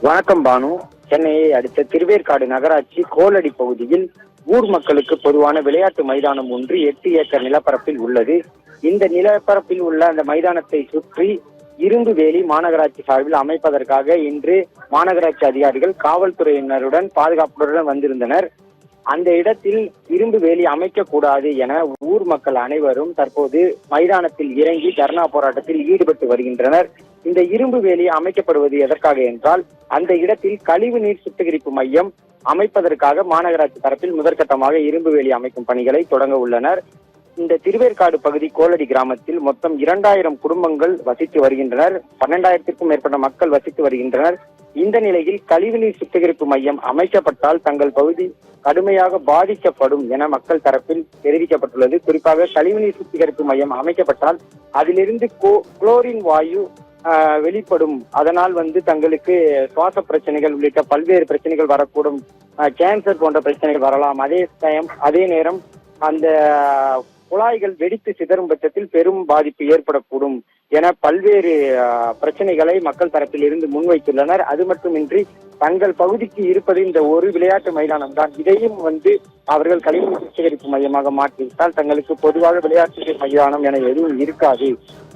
வணக்கம் பானு. சென்னையை அடுத்த திருவேற்காடு நகராட்சி கோலடி பகுதியில் ஊர் மக்களுக்கு பொதுவான விளையாட்டு மைதானம் ஒன்று 8 ஏக்கர் நிலப்பரப்பில் உள்ளது. இந்த நிலப்பரப்பில் உள்ள அந்த மைதானத்தை சுற்றி இரும்பு வேலி மாநகராட்சி சார்பில் அமைப்பதற்காக இன்று மாநகராட்சி அதிகாரிகள் காவல்துறையினருடன் பாதுகாப்புடன் வந்திருந்தனர். அந்த இடத்தில் இரும்பு வேலி அமைக்கக்கூடாது என ஊர் மக்கள் அனைவரும் தற்போது மைதானத்தில் இறங்கி தர்ணா போராட்டத்தில் ஈடுபட்டு வருகின்றனர். இந்த இரும்பு வேலி அமைக்கப்படுவது எதற்காக என்றால், அந்த இடத்தில் கழிவு நீர் சுத்திகரிப்பு மையம் அமைப்பதற்காக மாநகராட்சி தரப்பில் முதற்கட்டமாக இரும்பு வேலி அமைக்கும் பணிகளை தொடங்க உள்ளனர். இந்த திருவேற்காடு பகுதி கோலடி கிராமத்தில் மொத்தம் 2000 குடும்பங்கள் வசித்து வருகின்றனர். 12,000க்கும் மேற்பட்ட மக்கள் வசித்து வருகின்றனர். இந்த நிலையில் கழிவுநீர் சுத்திகரிப்பு மையம் அமைக்கப்பட்டால் தங்கள் பகுதி கடுமையாக பாதிக்கப்படும் என மக்கள் தரப்பில் தெரிவிக்கப்பட்டுள்ளது. குறிப்பாக கழிவுநீர் சுத்திகரிப்பு மையம் அமைக்கப்பட்டால் அதிலிருந்து குளோரின் வாயு வெளிப்படும். அதனால் தங்களுக்கு சுவாச பிரச்சனைகள் உள்ளிட்ட பல்வேறு பிரச்சனைகள் வரக்கூடும். கேன்சர் போன்ற பிரச்சனைகள் வரலாம். அதே நேரம் அந்த குழாய்கள் வெடித்து சிதறும் பட்சத்தில் பெரும் பாதிப்பு ஏற்படக்கூடும் என பல்வேறு பிரச்சனைகளை மக்கள் தரப்பில் இருந்து முன்வைத்துள்ளனர். அது மட்டுமின்றி தங்கள் பகுதிக்கு இருப்பது இந்த ஒரு விளையாட்டு மைதானம் தான். இதையும் அவர்கள் கழிவுநீர் சுத்திகரிப்பு மையமாக மாற்றிவிட்டால் தங்களுக்கு பொதுவாக விளையாட்டு மைதானம் என எதுவும் இருக்காது.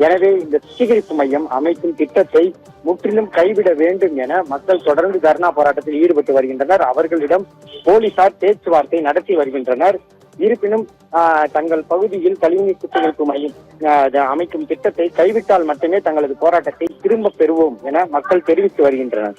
எனவே இந்த சுத்திகரிப்பு மையம் அமைக்கும் திட்டத்தை முற்றிலும் கைவிட வேண்டும் என மக்கள் தொடர்ந்து தர்ணா போராட்டத்தில் ஈடுபட்டு வருகின்றனர். அவர்களிடம் போலீசார் பேச்சுவார்த்தை நடத்தி வருகின்றனர். இருப்பினும் தங்கள் பகுதியில் கழிவுநீர் சுத்திகரிப்பு மையம் அமைக்கும் திட்டத்தை கைவிட்டால் மட்டுமே தங்களது போராட்டத்தை திரும்ப பெறுவோம் என மக்கள் தெரிவித்து வருகின்றனர்.